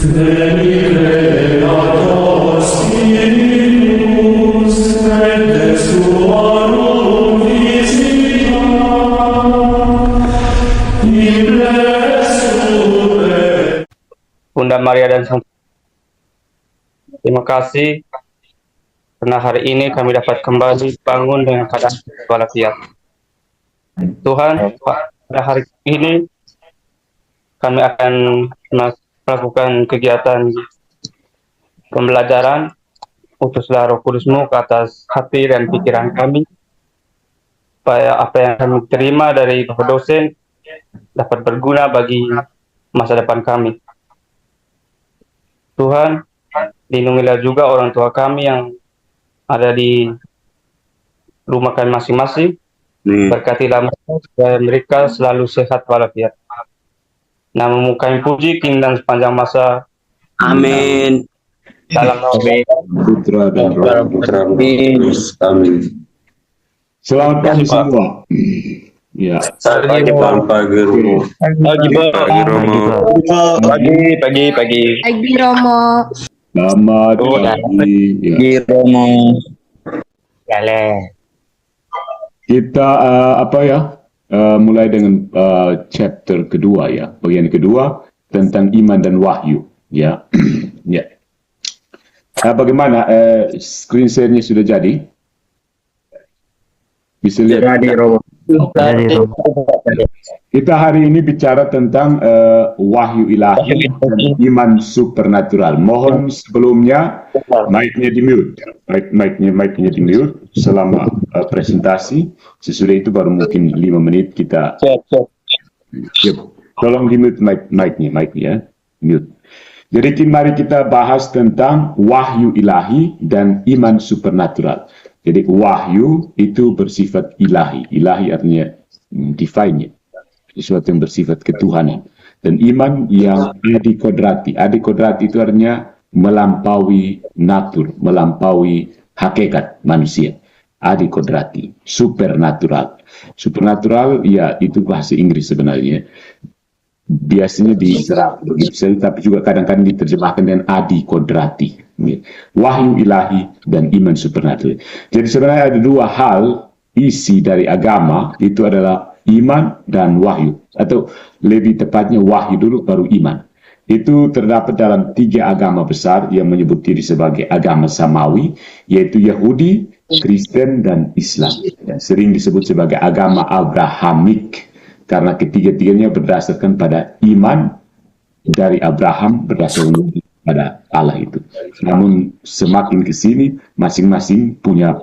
Bunda Maria dan Sang. Terima kasih karena hari ini kami dapat kembali bangun dengan keadaan walafiat. Tuhan, pada hari ini kami akan melakukan kegiatan pembelajaran. Utuslah Roh Kudus-Mu ke atas hati dan pikiran kami, supaya apa yang kami terima dari Bapak dosen dapat berguna bagi masa depan kami. Tuhan, lindungilah juga orang tua kami yang ada di rumah kami masing-masing. Berkatilah mereka supaya mereka selalu sehat walafiat. Namamu kami puji kini dan sepanjang masa. Amin. Dalam nama Putra dan Roh Kudus. Amin. Selamat pagi semua. Ya. Pagi Romo. Pagi Romo. Selamat pagi. Ya. Romo. Kita mulai dengan chapter kedua ya, bagian kedua tentang iman dan wahyu. Ya. Ya. Bagaimana screen share-nya sudah jadi? Bisa lihat. Jadi Romo. Kita hari ini bicara tentang wahyu ilahi dan iman supernatural. Mohon sebelumnya mic-nya di mute, mic-nya di mute selama presentasi. Sesudah itu baru mungkin 5 menit kita. Tolong di mute mic-nya, mute. Jadi mari kita bahas tentang wahyu ilahi dan iman supernatural. Jadi wahyu itu bersifat ilahi. Ilahi artinya divine, sesuatu yang bersifat ketuhanan. Dan iman yang adikodrati. Adikodrati itu artinya melampaui natur, melampaui hakikat manusia. Adikodrati, supernatural. Supernatural ya itu bahasa Inggris sebenarnya. Biasanya diserap begitu saja, tapi juga kadang-kadang diterjemahkan dengan adikodrati. Wahyu ilahi dan iman supernatural. Jadi sebenarnya ada dua hal isi dari agama, itu adalah iman dan wahyu, atau lebih tepatnya wahyu dulu baru iman. Itu terdapat dalam 3 agama besar yang menyebut diri sebagai agama samawi, yaitu Yahudi, Kristen, dan Islam. Dan sering disebut sebagai agama Abrahamik, karena ketiga-tiganya berdasarkan pada iman dari Abraham berdasarkan pada Allah itu. Namun semakin ke sini masing-masing punya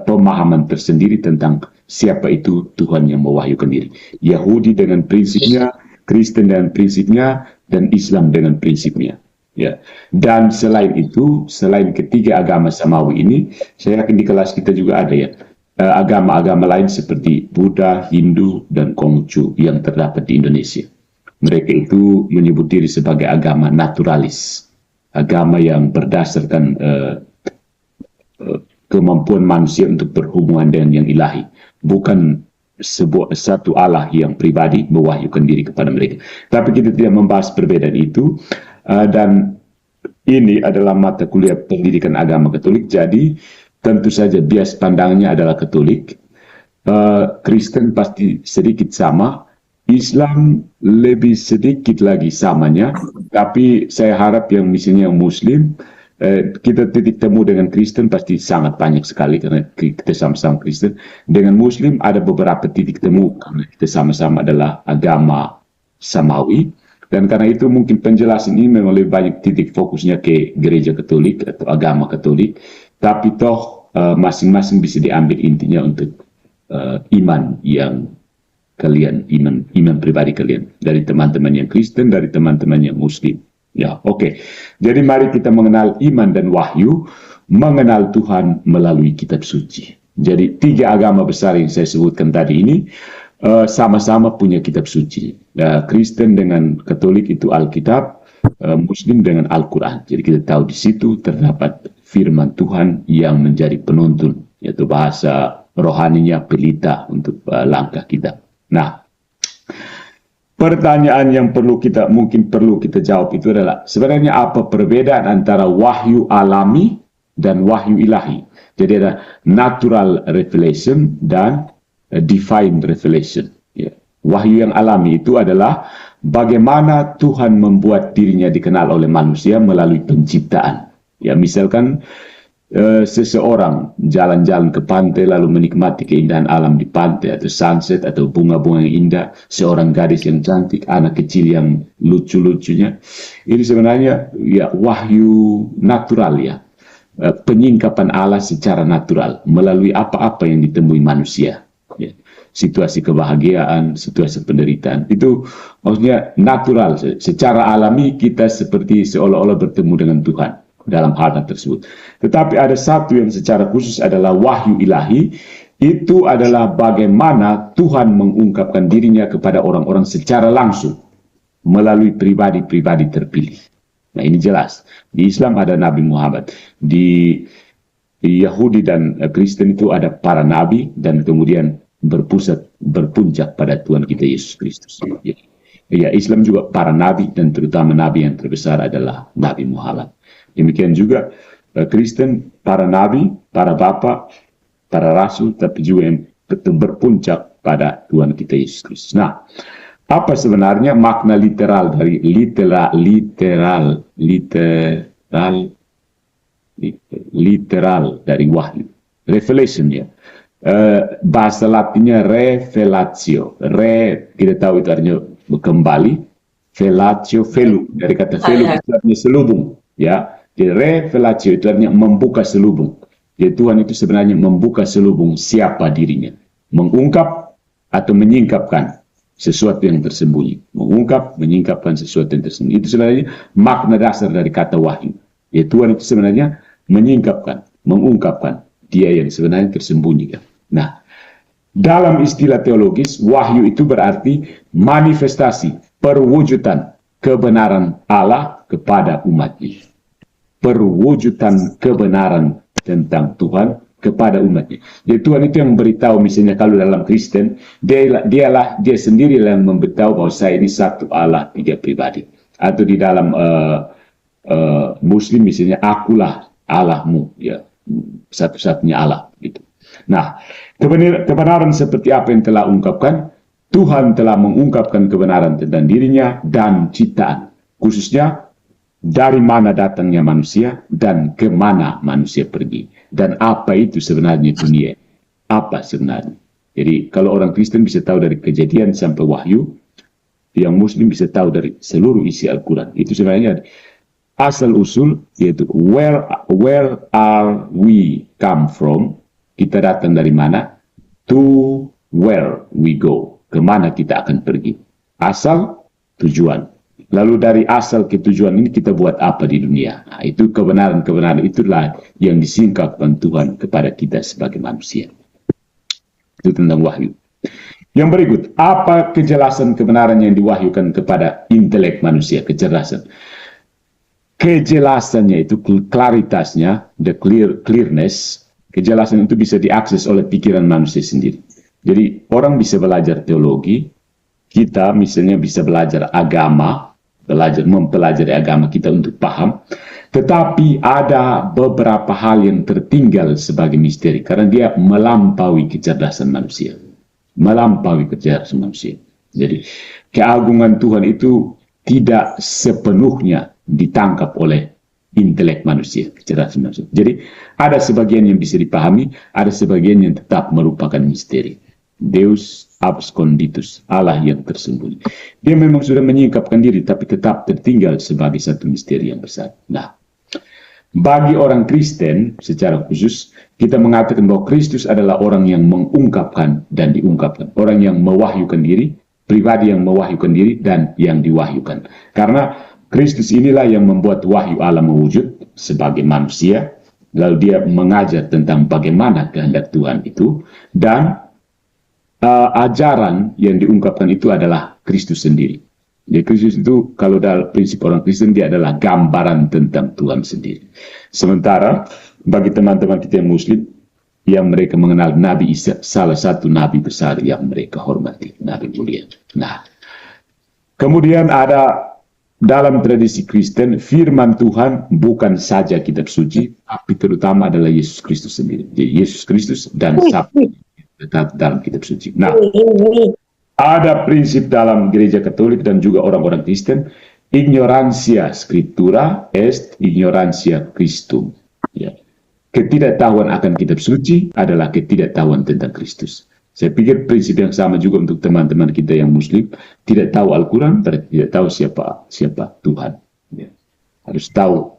pemahaman tersendiri tentang siapa itu Tuhan yang mewahyukan diri. Yahudi dengan prinsipnya, Kristen dengan prinsipnya, dan Islam dengan prinsipnya. Ya. Dan selain itu, selain ketiga agama samawi ini, saya yakin di kelas kita juga ada ya. Agama-agama lain seperti Buddha, Hindu, dan Konghucu yang terdapat di Indonesia. Mereka itu menyebut diri sebagai agama naturalis, agama yang berdasarkan kemampuan manusia untuk berhubungan dengan yang ilahi, bukan satu Allah yang pribadi mewahyukan diri kepada mereka. Tapi kita tidak membahas perbedaan itu, dan ini adalah mata kuliah pendidikan agama Katolik, jadi tentu saja bias pandangnya adalah Katolik. Kristen pasti sedikit sama, Islam lebih sedikit lagi samanya, tapi saya harap yang misalnya Muslim, kita titik temu dengan Kristen pasti sangat banyak sekali karena kita sama-sama Kristen. Dengan Muslim ada beberapa titik temu karena kita sama-sama adalah agama samawi, dan karena itu mungkin penjelasan ini memang lebih banyak titik fokusnya ke gereja Katolik atau agama Katolik. Tapi toh masing-masing bisa diambil intinya untuk iman yang kalian, iman pribadi kalian, dari teman-teman yang Kristen, dari teman-teman yang Muslim. Ya, oke. Jadi mari kita mengenal iman dan wahyu, mengenal Tuhan melalui kitab suci. Jadi 3 agama besar yang saya sebutkan tadi ini sama-sama punya kitab suci. Kristen dengan Katolik itu Alkitab, Muslim dengan Al-Quran. Jadi kita tahu di situ terdapat firman Tuhan yang menjadi penuntun, yaitu bahasa rohaninya pelita untuk langkah kita. Nah, pertanyaan yang mungkin perlu kita jawab itu adalah sebenarnya apa perbedaan antara wahyu alami dan wahyu ilahi. Jadi ada natural revelation dan divine revelation. Ya. Wahyu yang alami itu adalah bagaimana Tuhan membuat dirinya dikenal oleh manusia melalui penciptaan. Ya, misalkan seseorang jalan-jalan ke pantai lalu menikmati keindahan alam di pantai atau sunset atau bunga-bunga yang indah, seorang gadis yang cantik, anak kecil yang lucu-lucunya, ini sebenarnya ya wahyu natural ya, penyingkapan Allah secara natural melalui apa-apa yang ditemui manusia ya. Situasi kebahagiaan, situasi penderitaan, itu maksudnya natural, secara alami kita seperti seolah-olah bertemu dengan Tuhan dalam hal tersebut. Tetapi ada satu yang secara khusus adalah wahyu ilahi. Itu adalah bagaimana Tuhan mengungkapkan dirinya kepada orang-orang secara langsung melalui pribadi-pribadi terpilih. Nah, ini jelas. Di Islam ada Nabi Muhammad. Di Yahudi dan Kristen itu ada para nabi dan kemudian berpuncak pada Tuhan kita Yesus Kristus. Ya, Islam juga para nabi dan terutama nabi yang terbesar adalah Nabi Muhammad. Demikian juga Kristen, para nabi, para bapa, para rasul, tapi juga yang berpuncak pada Tuhan kita Yesus Kristus. Nah, apa sebenarnya makna literal dari literal dari wahyu? Revelation ya. Bahasa Latinnya revelatio. Kita tahu itu artinya kembali. Velatio, velum. Dari kata velum itu artinya selubung. Ya. Jadi revelatio itu artinya membuka selubung. Jadi Tuhan itu sebenarnya membuka selubung siapa dirinya. Mengungkap atau menyingkapkan sesuatu yang tersembunyi. Mengungkap, menyingkapkan sesuatu yang tersembunyi. Itu sebenarnya makna dasar dari kata wahyu. Ya, Tuhan itu sebenarnya menyingkapkan, mengungkapkan dia yang sebenarnya tersembunyi. Nah, dalam istilah teologis, wahyu itu berarti manifestasi, perwujudan kebenaran Allah kepada umatnya. Perwujudan kebenaran tentang Tuhan kepada umatnya. Jadi Tuhan itu yang memberitahu, misalnya kalau dalam Kristen, dia sendiri yang memberitahu bahwa saya ini satu Allah, tiga pribadi. Atau di dalam Muslim misalnya, akulah Allahmu, ya, satu-satunya Allah. Gitu. Nah, kebenaran seperti apa yang telah ungkapkan, Tuhan telah mengungkapkan kebenaran tentang dirinya dan ciptaan, khususnya dari mana datangnya manusia dan kemana manusia pergi. Dan apa itu sebenarnya dunia. Apa sebenarnya. Jadi kalau orang Kristen bisa tahu dari Kejadian sampai Wahyu, yang Muslim bisa tahu dari seluruh isi Al-Quran. Itu sebenarnya asal-usul, yaitu where are we come from, kita datang dari mana, to where we go, kemana kita akan pergi. Asal, tujuan. Lalu dari asal ke tujuan ini kita buat apa di dunia. Nah, itu kebenaran-kebenaran itulah yang disingkapkan Tuhan kepada kita sebagai manusia. Itu tentang wahyu. Yang berikut, apa kejelasan kebenaran yang diwahyukan kepada intelek manusia, kecerdasan? Kejelasannya itu, klaritasnya, the clearness, kejelasan itu bisa diakses oleh pikiran manusia sendiri. Jadi orang bisa belajar teologi, kita misalnya bisa belajar agama, mempelajari agama kita untuk paham, tetapi ada beberapa hal yang tertinggal sebagai misteri karena dia melampaui kecerdasan manusia. Melampaui kecerdasan manusia. Jadi keagungan Tuhan itu tidak sepenuhnya ditangkap oleh intelek manusia, kecerdasan manusia. Jadi ada sebagian yang bisa dipahami, ada sebagian yang tetap merupakan misteri. Deus absconditus, Allah yang tersembunyi. Dia memang sudah menyingkapkan diri, tapi tetap tertinggal sebagai satu misteri yang besar. Nah, bagi orang Kristen secara khusus, kita mengatakan bahwa Kristus adalah orang yang mengungkapkan dan diungkapkan. Orang yang mewahyukan diri, pribadi yang mewahyukan diri, dan yang diwahyukan. Karena Kristus inilah yang membuat wahyu Allah mewujud sebagai manusia, lalu dia mengajar tentang bagaimana kehendak Tuhan itu, dan ajaran yang diungkapkan itu adalah Kristus sendiri. Jadi Kristus itu kalau dalam prinsip orang Kristen dia adalah gambaran tentang Tuhan sendiri. Sementara bagi teman-teman kita yang Muslim, yang mereka mengenal Nabi Isa, salah satu Nabi besar yang mereka hormati, Nabi mulia. Nah, Kemudian ada dalam tradisi Kristen, firman Tuhan bukan saja kitab suci, tapi terutama adalah Yesus Kristus sendiri. Jadi Yesus Kristus dan Sabda dalam kitab suci. Nah, ada prinsip dalam gereja Katolik dan juga orang-orang Kristen, ignorantia scriptura est ignorantia Christum. Ya. Ketidaktahuan akan kitab suci adalah ketidaktahuan tentang Kristus. Saya pikir prinsip yang sama juga untuk teman-teman kita yang Muslim. Tidak tahu Al-Quran, berarti tidak tahu siapa Tuhan. Ya. Harus tahu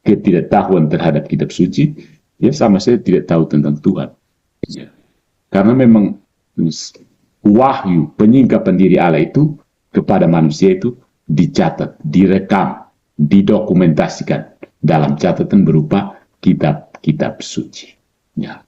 ketidaktahuan terhadap kitab suci, ya sama saja tidak tahu tentang Tuhan. Ya. Karena memang wahyu penyingkapan diri Allah itu kepada manusia itu dicatat, direkam, didokumentasikan dalam catatan berupa kitab-kitab suci. Ya.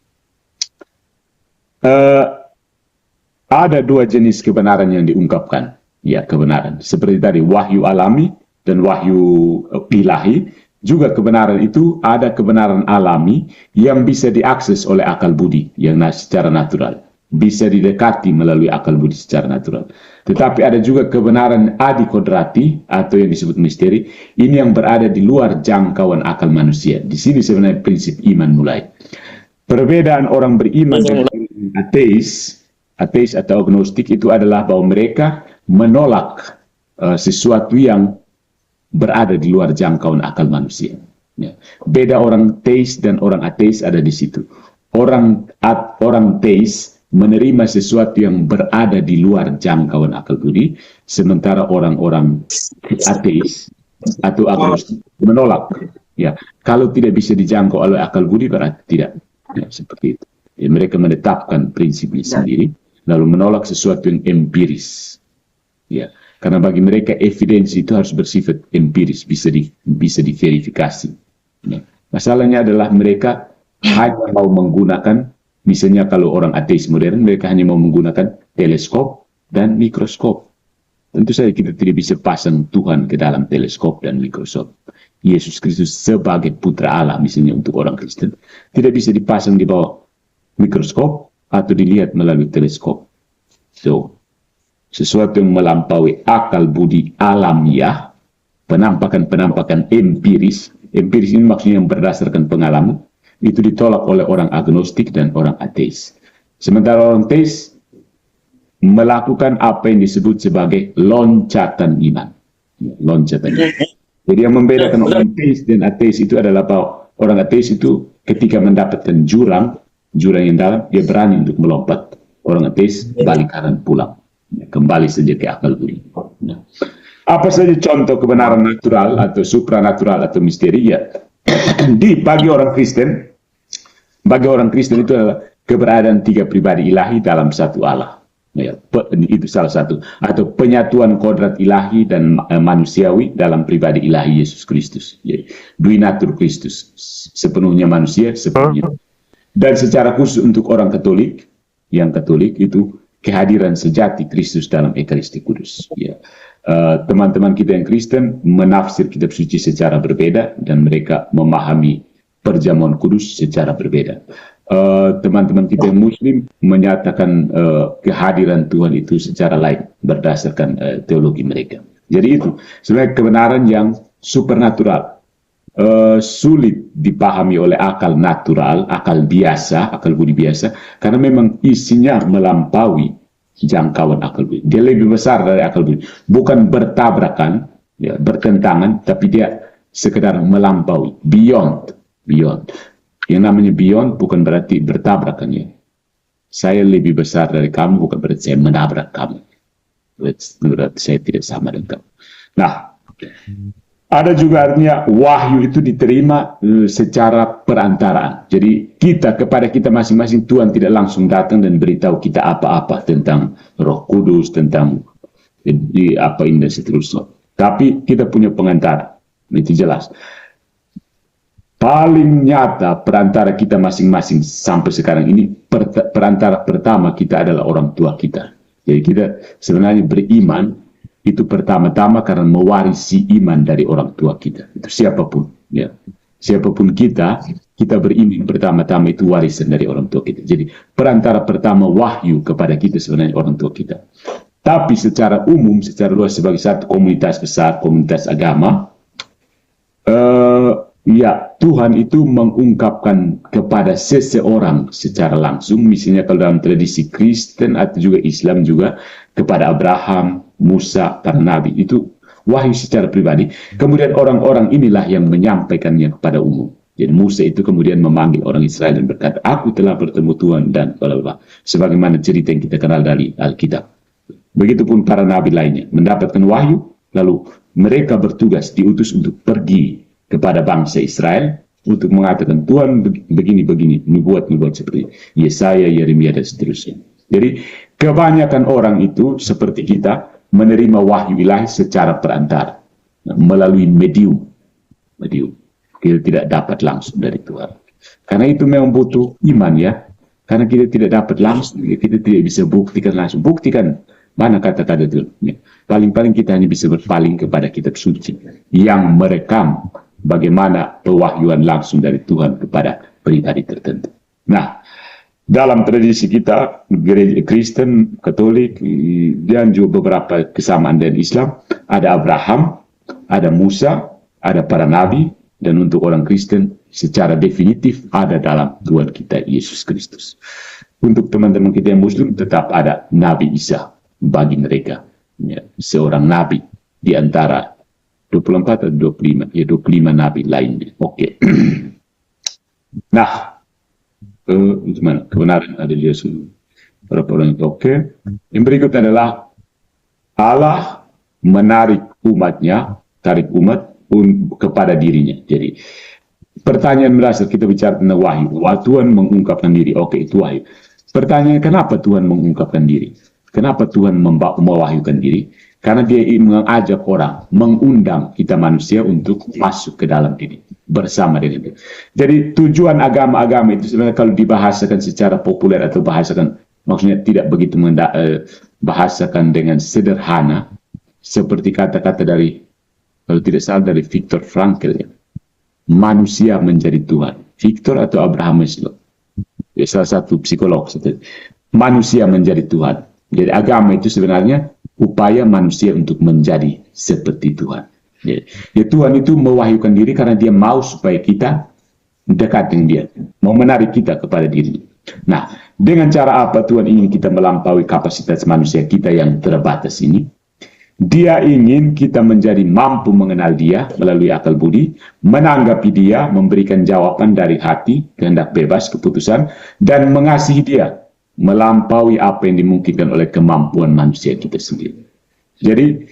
Ada dua jenis kebenaran yang diungkapkan. Ya, kebenaran. Seperti tadi, wahyu alami dan wahyu ilahi. Juga kebenaran itu ada kebenaran alami yang bisa diakses oleh akal budi yang secara natural. Bisa didekati melalui akal budi secara natural. Tetapi ada juga kebenaran adikodrati atau yang disebut misteri. Ini yang berada di luar jangkauan akal manusia. Di sini sebenarnya prinsip iman mulai. Perbedaan orang beriman dengan ateis atau agnostik itu adalah bahwa mereka menolak sesuatu yang berada di luar jangkauan akal manusia. Ya. Beda orang teis dan orang ateis ada di situ. Orang teis menerima sesuatu yang berada di luar jangkauan akal budi, sementara orang-orang ateis atau agnostik menolak. Ya, kalau tidak bisa dijangkau oleh akal budi berarti tidak. Ya, seperti itu. Ya, mereka menetapkan prinsipnya sendiri, lalu menolak sesuatu yang empiris. Ya, karena bagi mereka evidensi itu harus bersifat empiris, bisa diverifikasi. Ya. Masalahnya adalah mereka hanya mau menggunakan, misalnya kalau orang ateis modern, mereka hanya mau menggunakan teleskop dan mikroskop. Tentu saja kita tidak bisa pasang Tuhan ke dalam teleskop dan mikroskop. Yesus Kristus sebagai putra Allah, misalnya untuk orang Kristen, tidak bisa dipasang di bawah mikroskop atau dilihat melalui teleskop. So, sesuatu yang melampaui akal budi alamiah, penampakan empiris ini maksudnya yang berdasarkan pengalaman, itu ditolak oleh orang agnostik dan orang ateis. Sementara orang ateis melakukan apa yang disebut sebagai loncatan iman. Loncatan iman. Jadi yang membedakan orang ateis dan ateis itu adalah bahwa orang ateis itu ketika mendapatkan jurang yang dalam, dia berani untuk melompat. Orang ateis balik kanan pulang. Kembali saja ke akal budi. Nah, apa saja contoh kebenaran natural atau supranatural atau misteri? Ya, bagi orang Kristen itu adalah keberadaan tiga pribadi ilahi dalam satu Allah. Ya, itu salah satu. Atau penyatuan kodrat ilahi dan manusiawi dalam pribadi ilahi Yesus Kristus. Ya, duinatur Kristus, sepenuhnya manusia, sepenuhnya. Dan secara khusus untuk orang Katolik, yang Katolik itu kehadiran sejati Kristus dalam Ekaristi Kudus. Ya. Teman-teman kita yang Kristen menafsir kitab suci secara berbeda dan mereka memahami perjamuan kudus secara berbeda. Teman-teman kita yang Muslim menyatakan kehadiran Tuhan itu secara lain berdasarkan teologi mereka. Jadi itu sebenarnya kebenaran yang supernatural, sulit dipahami oleh akal natural, akal biasa, akal budi biasa, karena memang isinya melampaui jangkauan akal budi. Dia lebih besar dari akal budi, bukan bertabrakan, ya, bertentangan, tapi dia sekedar melampaui, beyond. Yang namanya beyond bukan berarti bertabrakan, ya. Saya lebih besar dari kamu bukan berarti saya menabrak kamu. Berarti saya tidak sama dengan kamu. Nah, ada juga artinya wahyu itu diterima secara perantaraan. Jadi kepada kita masing-masing Tuhan tidak langsung datang dan beritahu kita apa-apa tentang Roh Kudus, tentang apa ini dan seterusnya. Tapi kita punya pengantar. Itu jelas. Paling nyata perantara kita masing-masing sampai sekarang ini, perantara pertama kita adalah orang tua kita. Jadi kita sebenarnya beriman itu pertama-tama karena mewarisi iman dari orang tua kita. Itu siapapun, ya. Siapapun kita beriman pertama-tama itu warisan dari orang tua kita. Jadi perantara pertama wahyu kepada kita sebenarnya orang tua kita. Tapi secara umum, secara luas sebagai satu komunitas besar, komunitas agama, ya, Tuhan itu mengungkapkan kepada seseorang secara langsung, misalnya kalau dalam tradisi Kristen atau juga Islam juga, kepada Abraham, Musa, para nabi, itu wahyu secara pribadi. Kemudian orang-orang inilah yang menyampaikannya kepada umum. Jadi Musa itu kemudian memanggil orang Israel dan berkata, aku telah bertemu Tuhan dan bla-bla-bla. Sebagaimana cerita yang kita kenal dari Alkitab. Begitupun para nabi lainnya mendapatkan wahyu, lalu mereka bertugas diutus untuk pergi kepada bangsa Israel untuk mengatakan Tuhan begini-begini, nubuat-nubuat seperti Yesaya, Yeremia dan seterusnya. Jadi kebanyakan orang itu seperti kita menerima wahyu ilahi secara perantara, melalui medium. Kita tidak dapat langsung dari Tuhan. Karena itu memang butuh iman ya. Karena kita tidak dapat langsung, kita tidak bisa buktikan langsung. Buktikan mana kata-kata itu. Paling-paling kita hanya bisa berpaling kepada kitab suci yang merekam bagaimana pewahyuan langsung dari Tuhan kepada pribadi tertentu. Nah, dalam tradisi kita, gereja Kristen, Katolik, dan juga beberapa kesamaan dengan Islam, ada Abraham, ada Musa, ada para nabi, dan untuk orang Kristen secara definitif ada dalam Tuhan kita Yesus Kristus. Untuk teman-teman kita yang Muslim tetap ada Nabi Isa bagi mereka, ya, seorang nabi di antara 24 atau 25, ya 25 nabi lainnya. Oke. Nah, gimana? Kebenaran ada di Yesus. Berapa orang itu? Oke. Yang berikut adalah Allah menarik umatnya, tarik umat kepada dirinya. Jadi pertanyaan berasal, kita bicara tentang wahyu. Tuhan mengungkapkan diri. Oke, itu wahyu. Pertanyaannya, kenapa Tuhan mengungkapkan diri? Kenapa Tuhan mewahyukan diri? Karena dia mengajak orang, mengundang kita manusia untuk masuk ke dalam diri bersama dengan dia. Jadi tujuan agama-agama itu sebenarnya kalau dibahasakan secara populer atau bahasakan, maksudnya tidak begitu bahasakan dengan sederhana, seperti kata-kata dari, kalau tidak salah dari Viktor Frankl, ya, manusia menjadi Tuhan. Viktor atau Abraham Maslow, ya, salah satu psikolog. Manusia menjadi Tuhan. Jadi agama itu sebenarnya upaya manusia untuk menjadi seperti Tuhan. Ya, Tuhan itu mewahyukan diri karena dia mau supaya kita dekat dengan dia, mau menarik kita kepada diri. Nah, dengan cara apa Tuhan ingin kita melampaui kapasitas manusia kita yang terbatas ini? Dia ingin kita menjadi mampu mengenal dia melalui akal budi, menanggapi dia, memberikan jawaban dari hati, kehendak bebas, keputusan, dan mengasihi dia, melampaui apa yang dimungkinkan oleh kemampuan manusia kita sendiri. Jadi,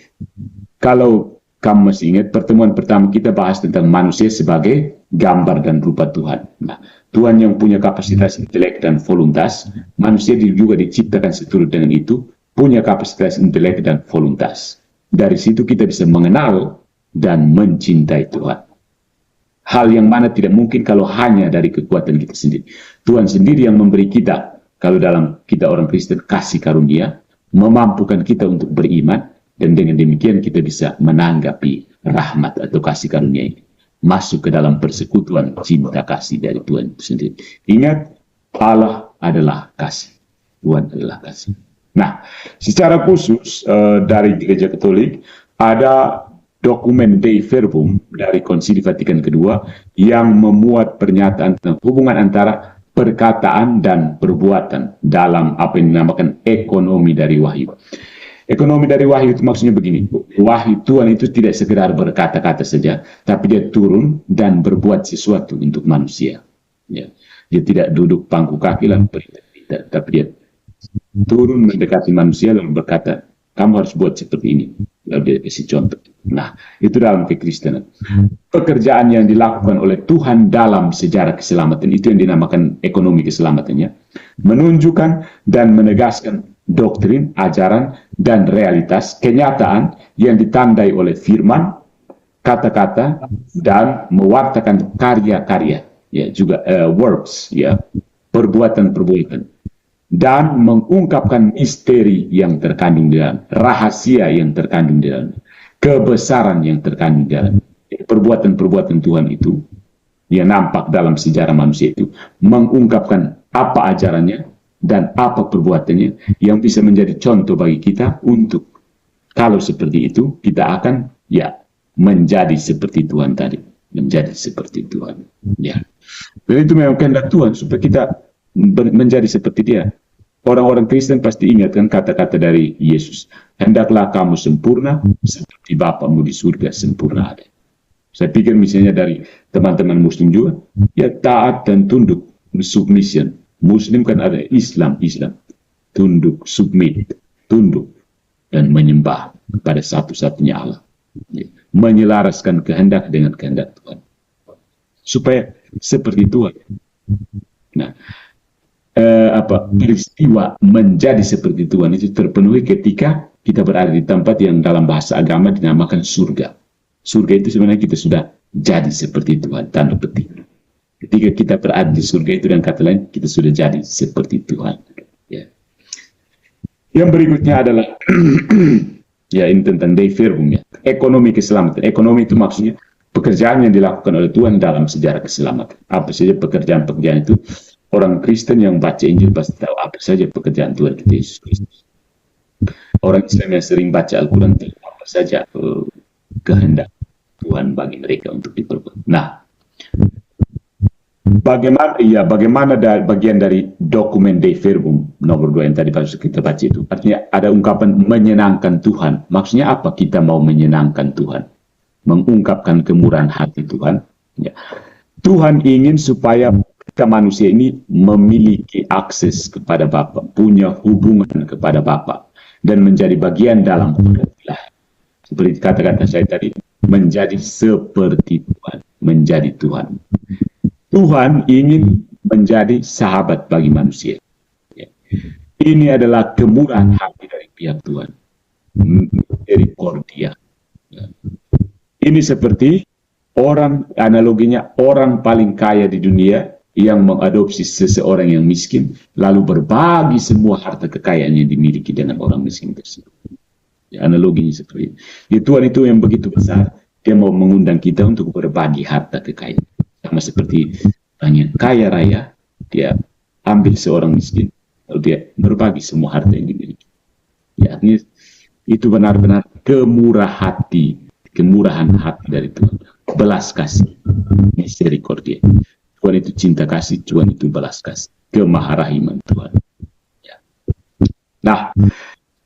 kalau kamu masih ingat, pertemuan pertama kita bahas tentang manusia sebagai gambar dan rupa Tuhan. Nah, Tuhan yang punya kapasitas intelek dan voluntas, manusia juga diciptakan seturut dengan itu, punya kapasitas intelek dan voluntas. Dari situ kita bisa mengenal dan mencintai Tuhan. Hal yang mana tidak mungkin kalau hanya dari kekuatan kita sendiri. Tuhan sendiri yang memberi kita, kalau dalam kita orang Kristen, kasih karunia, memampukan kita untuk beriman, dan dengan demikian kita bisa menanggapi rahmat atau kasih karunia ini. Masuk ke dalam persekutuan cinta kasih dari Tuhan itu sendiri. Ingat, Allah adalah kasih. Tuhan adalah kasih. Nah, secara khusus dari Gereja Katolik ada dokumen Dei Verbum dari Konsili Vatikan II yang memuat pernyataan tentang hubungan antara perkataan dan perbuatan dalam apa yang dinamakan ekonomi dari wahyu. Ekonomi dari wahyu itu maksudnya begini, wahyu Tuhan itu tidak sekedar berkata-kata saja, tapi dia turun dan berbuat sesuatu untuk manusia. Ya. Dia tidak duduk pangku kaki lalu berita, tapi dia turun mendekati manusia lalu berkata, kamu harus buat seperti ini. Lalu dia kasih contoh. Nah, itu dalam kekristenan. Pekerjaan yang dilakukan oleh Tuhan dalam sejarah keselamatan, itu yang dinamakan ekonomi keselamatannya, menunjukkan dan menegaskan doktrin, ajaran, dan realitas kenyataan yang ditandai oleh firman, kata-kata, dan mewartakan karya-karya, ya, juga works, ya, perbuatan-perbuatan, dan mengungkapkan misteri yang terkandung di dalam, rahasia yang terkandung di dalam, kebesaran yang terkandung di dalam. Perbuatan-perbuatan Tuhan itu yang nampak dalam sejarah manusia itu mengungkapkan apa ajarannya, dan apa perbuatannya yang bisa menjadi contoh bagi kita untuk kalau seperti itu kita akan menjadi seperti Tuhan tadi, menjadi seperti Tuhan. Ya, dan itu memang kehendak Tuhan supaya kita menjadi seperti Dia. Orang-orang Kristen pasti ingatkan kata-kata dari Yesus, hendaklah kamu sempurna seperti Bapamu di surga sempurna ada. Saya pikir misalnya dari teman-teman Muslim juga, ya taat dan tunduk, submission. Muslim kan ada Islam, tunduk, submit, tunduk dan menyembah kepada satu-satunya Allah, menyelaraskan kehendak dengan kehendak Tuhan, supaya seperti Tuhan. Nah, peristiwa menjadi seperti Tuhan itu terpenuhi ketika kita berada di tempat yang dalam bahasa agama dinamakan surga. Surga itu sebenarnya kita sudah jadi seperti Tuhan, tanda petik. Ketika kita berada di surga itu, dan kata lain, kita sudah jadi seperti Tuhan. Ya. Yang berikutnya adalah ya ini tentang Dei Verbum, ya. Ekonomi keselamatan. Ekonomi itu maksudnya pekerjaan yang dilakukan oleh Tuhan dalam sejarah keselamatan. Apa saja pekerjaan-pekerjaan itu? Orang Kristen yang baca Injil pasti tahu apa saja pekerjaan Tuhan kita Yesus Kristus. Orang Islam yang sering baca Al-Quran tahu apa saja kehendak Tuhan bagi mereka untuk diperbuat. Nah, bagaimana bagian dari dokumen Dei Verbum nomor 2 yang tadi baru kita baca itu, artinya ada ungkapan menyenangkan Tuhan. Maksudnya apa kita mau menyenangkan Tuhan? Mengungkapkan kemurahan hati Tuhan. Ya. Tuhan ingin supaya kita manusia ini memiliki akses kepada Bapa, punya hubungan kepada Bapa, dan menjadi bagian dalam kebenaran. Seperti kata-kata saya tadi, menjadi seperti Tuhan, menjadi Tuhan. Tuhan ingin menjadi sahabat bagi manusia. Ya. Ini adalah kemurahan hati dari pihak Tuhan. Misericordia. Ya. Ini seperti analoginya orang paling kaya di dunia yang mengadopsi seseorang yang miskin, lalu berbagi semua harta kekayaan yang dimiliki dengan orang miskin tersebut. Ya, analoginya seperti itu. Ya, Tuhan itu yang begitu besar, Dia mau mengundang kita untuk berbagi harta kekayaan. Sama seperti orang yang kaya raya, dia ambil seorang miskin, lalu dia berbagi semua harta yang dimiliki. Ya, artinya itu benar-benar kemurahan hati dari Tuhan. Belas kasih, misericordia. Tuhan itu cinta kasih, Tuhan itu belas kasih, kemaharahiman Tuhan. Ya. Nah,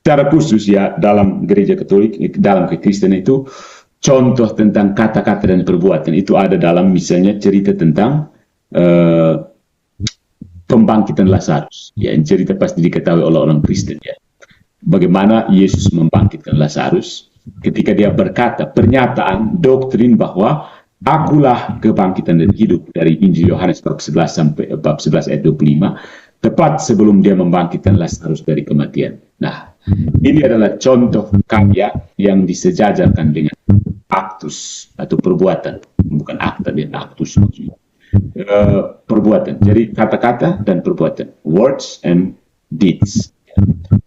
secara khusus ya dalam gereja Katolik, dalam kekristenan itu contoh tentang kata-kata dan perbuatan itu ada dalam misalnya cerita tentang pembangkitan Lazarus. Ya, cerita pasti diketahui oleh orang Kristen ya. Bagaimana Yesus membangkitkan Lazarus ketika Dia berkata pernyataan doktrin bahwa Akulah kebangkitan dan hidup dari Injil Yohanes bab 11 sampai bab 11 ayat 25, tepat sebelum Dia membangkitkan Lazarus dari kematian. Nah, ini adalah contoh karya yang disejajarkan dengan aktus atau perbuatan, bukan akta dan aktus maksudnya. Perbuatan. Jadi kata-kata dan perbuatan, words and deeds.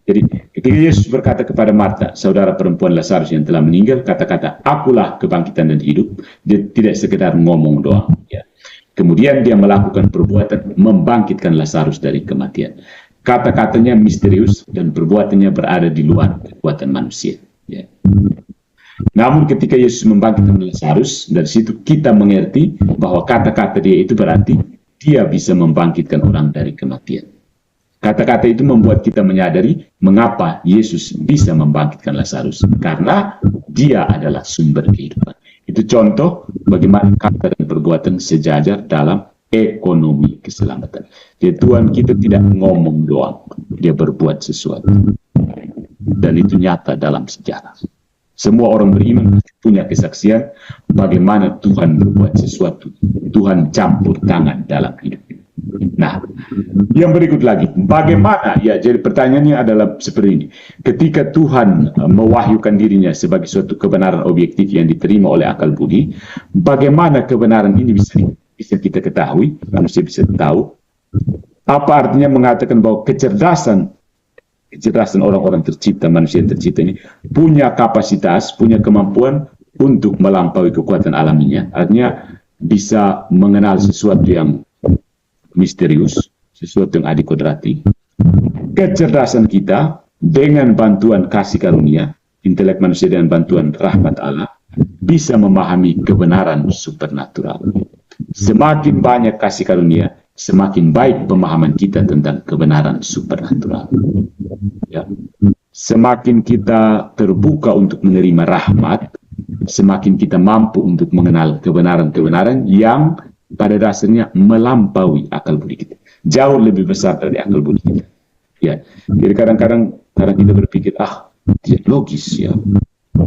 Jadi ketika Yesus berkata kepada Marta, saudara perempuan Lazarus yang telah meninggal, kata-kata akulah kebangkitan dan hidup, dia tidak sekedar ngomong doang. Ya. Kemudian Dia melakukan perbuatan membangkitkan Lazarus dari kematian. Kata-katanya misterius dan perbuatannya berada di luar kekuatan manusia. Ya. Namun ketika Yesus membangkitkan Lazarus, dari situ kita mengerti bahwa kata-kata Dia itu berarti Dia bisa membangkitkan orang dari kematian. Kata-kata itu membuat kita menyadari mengapa Yesus bisa membangkitkan Lazarus. Karena Dia adalah sumber kehidupan. Itu contoh bagaimana kata dan perbuatan sejajar dalam ekonomi keselamatan. Jadi Tuhan kita tidak ngomong doang, Dia berbuat sesuatu. Dan itu nyata dalam sejarah. Semua orang beriman punya kesaksian bagaimana Tuhan berbuat sesuatu. Tuhan campur tangan dalam hidup. Nah, yang berikut lagi, bagaimana ya? Jadi pertanyaannya adalah seperti ini: ketika Tuhan mewahyukan dirinya sebagai suatu kebenaran objektif yang diterima oleh akal budi, bagaimana kebenaran ini bisa kita ketahui? Manusia bisa tahu. Apa artinya mengatakan bahwa kecerdasan orang-orang tercipta, manusia yang tercipta ini punya kapasitas, punya kemampuan untuk melampaui kekuatan alaminya? Artinya bisa mengenal sesuatu yang misterius, sesuatu yang adikodrati, kecerdasan kita dengan bantuan kasih karunia, intelek manusia dengan bantuan rahmat Allah, bisa memahami kebenaran supernatural. Semakin banyak kasih karunia, semakin baik pemahaman kita tentang kebenaran supernatural. Ya. Semakin kita terbuka untuk menerima rahmat, semakin kita mampu untuk mengenal kebenaran-kebenaran yang pada dasarnya melampaui akal budi kita. Jauh lebih besar dari akal budi kita. Ya. Jadi kadang-kadang kita berpikir, tidak logis ya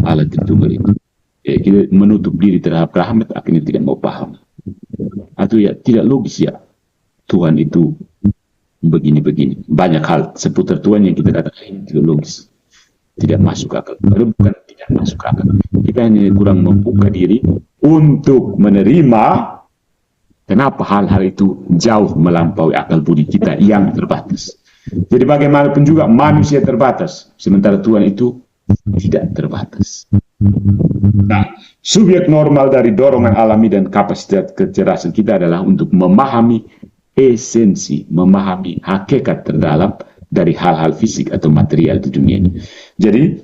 Allah Tritunggal itu. Ya, kita menutup diri terhadap rahmat, akhirnya tidak mau paham. Atau ya tidak logis ya Tuhan itu begini-begini. Banyak hal seputar Tuhan yang kita katakan tidak logis, tidak masuk akal. Padahal bukan tidak masuk akal. Kita hanya kurang membuka diri untuk menerima kenapa hal-hal itu jauh melampaui akal budi kita yang terbatas. Jadi bagaimanapun juga manusia terbatas, sementara Tuhan itu tidak terbatas. Nah, subjek normal dari dorongan alami dan kapasitas kecerdasan kita adalah untuk memahami esensi, memahami hakikat terdalam dari hal-hal fisik atau material di dunia ini. Jadi,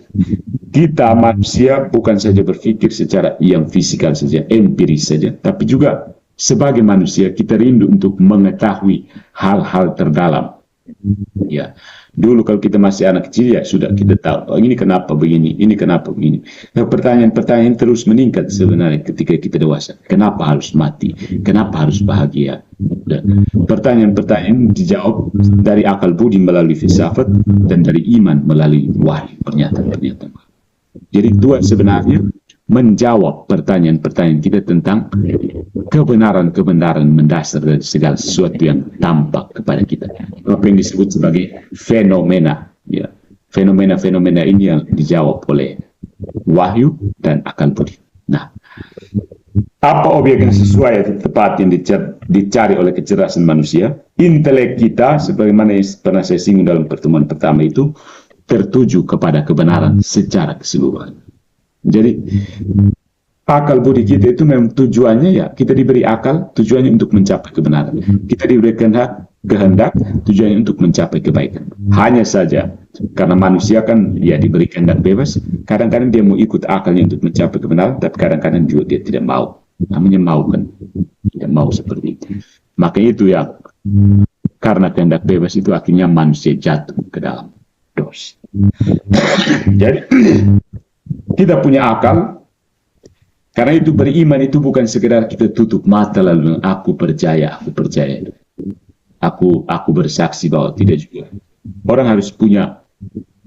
kita manusia bukan saja berpikir secara yang fisikal saja, empiris saja, tapi juga sebagai manusia kita rindu untuk mengetahui hal-hal terdalam. Ya, dulu kalau kita masih anak kecil ya sudah kita tahu ini kenapa begini, ini kenapa begini. Nah, pertanyaan-pertanyaan terus meningkat sebenarnya ketika kita dewasa. Kenapa harus mati? Kenapa harus bahagia? Dan pertanyaan-pertanyaan dijawab dari akal budi melalui filsafat dan dari iman melalui wahyu, pernyataan-pernyataan. Jadi Tuhan sebenarnya menjawab pertanyaan-pertanyaan kita tentang kebenaran-kebenaran mendasar dari segala sesuatu yang tampak kepada kita. Apa yang disebut sebagai fenomena. Ya. Fenomena-fenomena ini yang dijawab oleh wahyu dan akal budi. Nah, apa objek yang sesuai atau tepat yang dicari oleh kecerdasan manusia? Intelek kita, sebagaimana yang pernah saya singgung dalam pertemuan pertama itu, tertuju kepada kebenaran secara keseluruhan. Jadi akal budi kita itu memang tujuannya ya kita diberi akal, tujuannya untuk mencapai kebenaran. Kita diberi kehendak, tujuannya untuk mencapai kebaikan. Hanya saja karena manusia kan ya diberi kehendak bebas, kadang-kadang dia mau ikut akalnya untuk mencapai kebenaran, tapi kadang-kadang juga dia tidak mau. Namanya mau kan, tidak mau seperti itu. Makanya itu ya karena kehendak bebas itu akhirnya manusia jatuh ke dalam dosa. Jadi kita punya akal, karena itu beriman itu bukan sekedar kita tutup mata lalu aku percaya, aku bersaksi bahwa tidak juga. Orang harus punya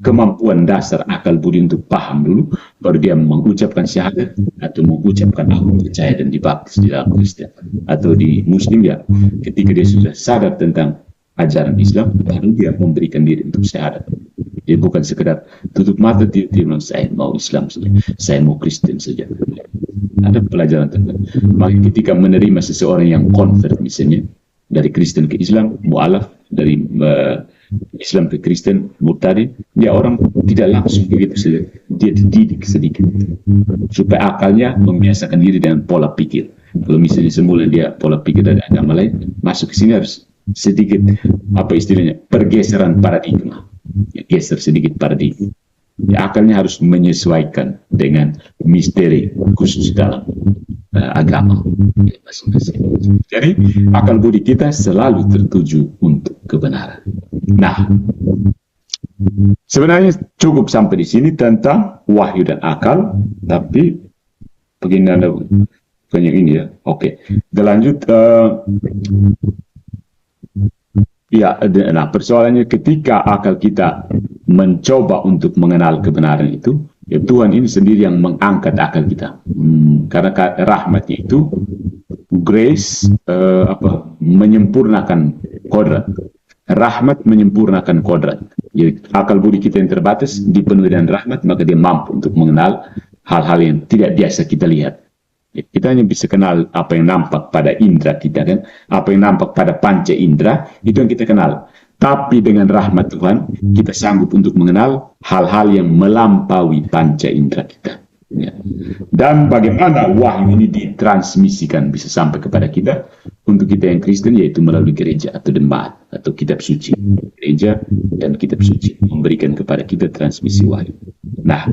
kemampuan dasar akal budi untuk paham dulu, baru dia mengucapkan syahadat atau mengucapkan aku percaya dan dibaptis di dalam Kristen atau di Muslim ya. Ketika dia sudah sadar tentang ajaran Islam, baru dia memberikan diri untuk syahadat. Dia bukan sekedar tutup mata dia bilang saya mau Islam saja, saya mau Kristen saja. Ada pelajaran tentang. Maka ketika menerima seseorang yang convert misalnya dari Kristen ke Islam, mu'alaf dari Islam ke Kristen, murtadi, dia orang tidak langsung begitu saja. Dia dididik sedikit supaya akalnya membiasakan diri dengan pola pikir. Kalau misalnya semula dia pola pikir dari agama lain, masuk ke sini harus sedikit apa istilahnya pergeseran paradigma. Ya, geser sedikit paradigma. Ya, akalnya harus menyesuaikan dengan misteri khusus dalam agama masing-masing. Jadi akal budi kita selalu tertuju untuk kebenaran. Nah, sebenarnya cukup sampai di sini tentang wahyu dan akal, tapi begini ada bukan yang ini ya. Oke, kita lanjut. Ya, nah persoalannya ketika akal kita mencoba untuk mengenal kebenaran itu, ya Tuhan ini sendiri yang mengangkat akal kita. Karena rahmatnya itu grace menyempurnakan kodrat. Rahmat menyempurnakan kodrat. Jadi akal budi kita yang terbatas dipenuhi dengan rahmat, maka dia mampu untuk mengenal hal-hal yang tidak biasa kita lihat. Kita hanya bisa kenal apa yang nampak pada indera kita kan, apa yang nampak pada panca indera itu yang kita kenal. Tapi dengan rahmat Tuhan kita sanggup untuk mengenal hal-hal yang melampaui panca indera kita. Ya. Dan bagaimana wahyu ini ditransmisikan bisa sampai kepada kita? untuk kita yang Kristen yaitu melalui gereja atau jemaat atau kitab suci. Gereja dan kitab suci memberikan kepada kita transmisi wahyu. Nah,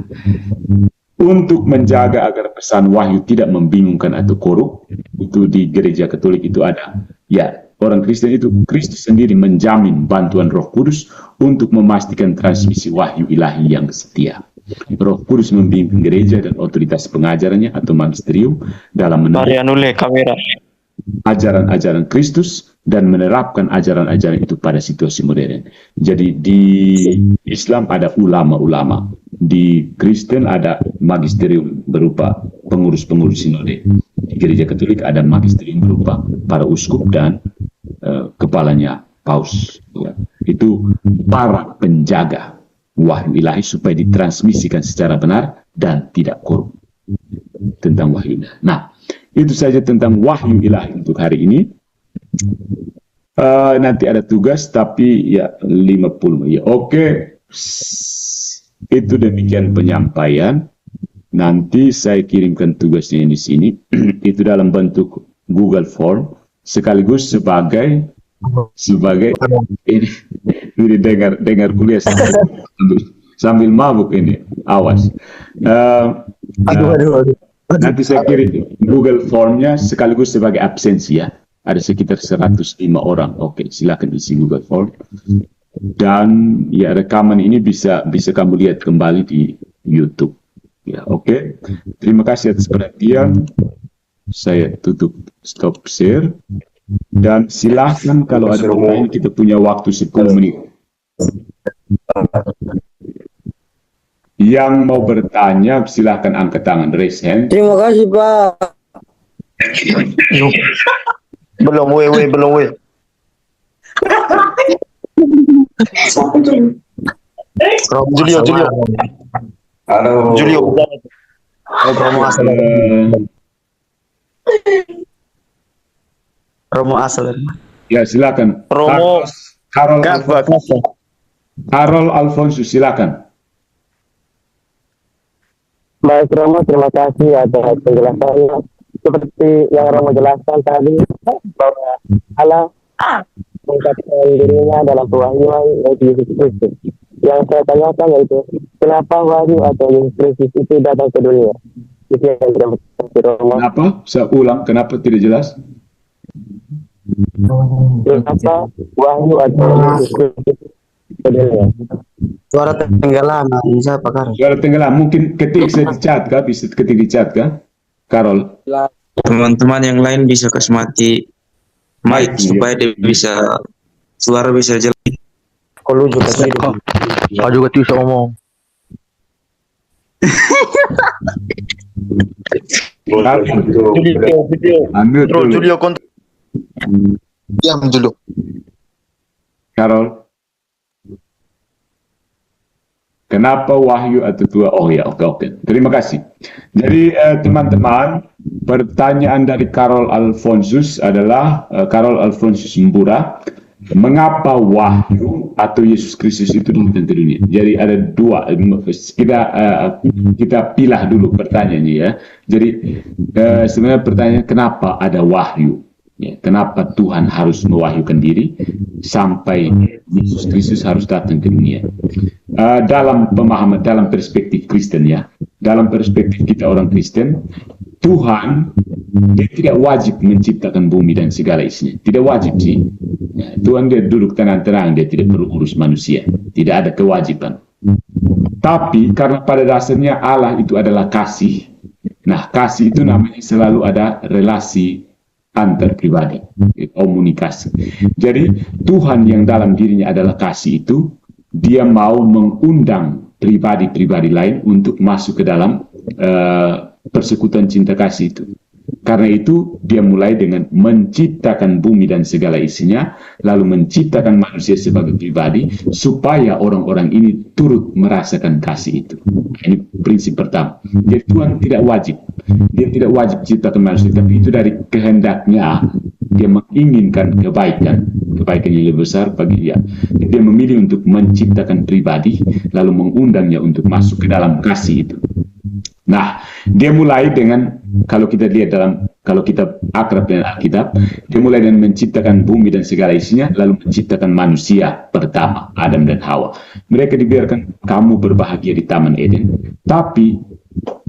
untuk menjaga agar pesan wahyu tidak membingungkan atau korup, itu di gereja Katolik itu ada. Ya, orang Kristen itu, Kristus sendiri menjamin bantuan Roh Kudus untuk memastikan transmisi wahyu ilahi yang setia. Roh Kudus membimbing gereja dan otoritas pengajarannya atau magisterium dalam menerapkan ajaran-ajaran Kristus dan menerapkan ajaran-ajaran itu pada situasi modern. Jadi di Islam ada ulama-ulama, di Kristen ada magisterium berupa pengurus-pengurus sinode, di gereja Katolik ada magisterium berupa para uskup dan kepalanya paus. Ya. Itu para penjaga wahyu ilahi supaya ditransmisikan secara benar dan tidak korup tentang wahyu. Nah, itu saja tentang wahyu ilahi untuk hari ini. Nanti ada tugas, tapi ya 50. Ya, oke. Itu demikian penyampaian. Nanti saya kirimkan tugasnya di sini. Itu dalam bentuk Google Form sekaligus sebagai ini dengar kuliah sambil mabuk ini, awas. Nanti saya kirim Google Formnya sekaligus sebagai absensi ya. Ada sekitar 105 orang. Oke, silakan isi Google Form. Dan ya rekaman ini bisa kamu lihat kembali di YouTube. Ya, oke. Terima kasih atas perhatian. Saya tutup stop share. Dan silahkan kalau ada pertanyaan, kita punya waktu 10 menit. Yang mau bertanya silahkan angkat tangan, raise hand. Terima kasih Pak. Belum weh. Julio. Halo. Julio. Romo asal. Ya silakan. Romo. Carol Alfonso silakan. Baik Romo, terima kasih atas penjelasannya. Seperti yang Romo jelaskan tadi, bahwa Allah mengungkapkan dirinya dalam pewahyuan yaitu Yesus Kristus. Yang saya tanyakan yaitu, kenapa wahyu atau Yesus Kristus itu datang ke dunia? Itu yang tidak berarti Romo. Kenapa? Saya ulang, kenapa tidak jelas? Kenapa wahyu atau Yesus Kristus ke dunia? Suara tenggelam, bisa pakar. Suara tenggelam, mungkin ketik saya di chat kah? Bisa ketik di chat kah? Carol. Teman-teman yang lain bisa kasih mati mic supaya dia bisa suara bisa jelas. Kalau juga tadi, kau juga bisa ngomong. Ambil dulu. Julio kontak. Diam dulu. Carol. Kenapa wahyu atau tua? Oh ya, oke. Terima kasih. Jadi teman-teman, pertanyaan dari Carol Alfonsus adalah Carol Alfonsus Mbura, mengapa wahyu atau Yesus Kristus itu datang ke dunia? Jadi ada dua. Kita pilah dulu pertanyaannya ya. Jadi sebenarnya pertanyaan kenapa ada wahyu? Ya, kenapa Tuhan harus mewahyukan diri sampai Yesus Kristus harus datang ke dunia? Dalam pemahaman, dalam perspektif Kristen ya, dalam perspektif kita orang Kristen, Tuhan dia tidak wajib menciptakan bumi dan segala isinya. Tidak wajib sih. Ya, Tuhan dia duduk tenang-tenang, dia tidak perlu urus manusia. Tidak ada kewajiban. Tapi karena pada dasarnya Allah itu adalah kasih. Nah, kasih itu namanya selalu ada relasi antar pribadi, komunikasi. Jadi Tuhan yang dalam dirinya adalah kasih itu, dia mau mengundang pribadi-pribadi lain untuk masuk ke dalam persekutuan cinta kasih itu. Karena itu dia mulai dengan menciptakan bumi dan segala isinya, lalu menciptakan manusia sebagai pribadi supaya orang-orang ini turut merasakan kasih itu. Ini prinsip pertama. Jadi Tuhan tidak wajib, dia tidak wajib ciptakan manusia, tapi itu dari kehendaknya. Dia menginginkan kebaikan yang lebih besar bagi dia. Dia memilih untuk menciptakan pribadi, lalu mengundangnya untuk masuk ke dalam kasih itu. Nah, dia mulai dengan, kalau kita lihat kalau kita akrab dengan Alkitab, dia mulai dengan menciptakan bumi dan segala isinya, lalu menciptakan manusia pertama, Adam dan Hawa. Mereka dibiarkan, kamu berbahagia di Taman Eden. Tapi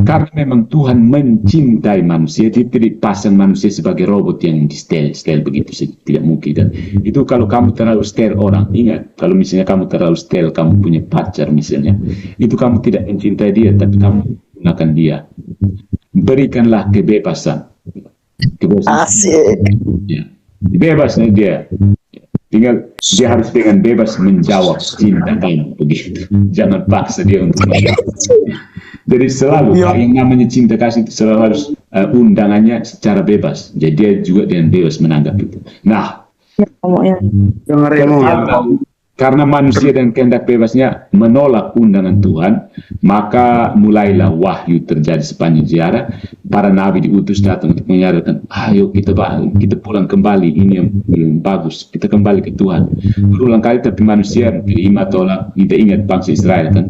karena memang Tuhan mencintai manusia, dia tidak pasang manusia sebagai robot yang di-setel begitu saja, tidak mungkin. Dan itu kalau kamu terlalu setel orang, ingat, kalau misalnya kamu terlalu setel, kamu punya pacar misalnya, itu kamu tidak mencintai dia, tapi kamu gunakan dia. Berikanlah kebebasan. Asik. Ya. Bebasnya dia. Tinggal dia harus dengan bebas menjawab cinta kamu begitu. Jangan paksa dia untuk menjawab. Jadi selalu yang namanya cinta kasih itu selalu harus undangannya secara bebas. Jadi dia juga dengan bebas menanggap itu. Nah, karena manusia dan kehendak bebasnya menolak undangan Tuhan, maka mulailah wahyu terjadi sepanjang sejarah. Para nabi diutus datang untuk menyadarkan, ayo kita pulang kembali, ini yang bagus, kita kembali ke Tuhan. Berulang kali tapi manusia terima tolak. Kita ingat bangsa Israel kan,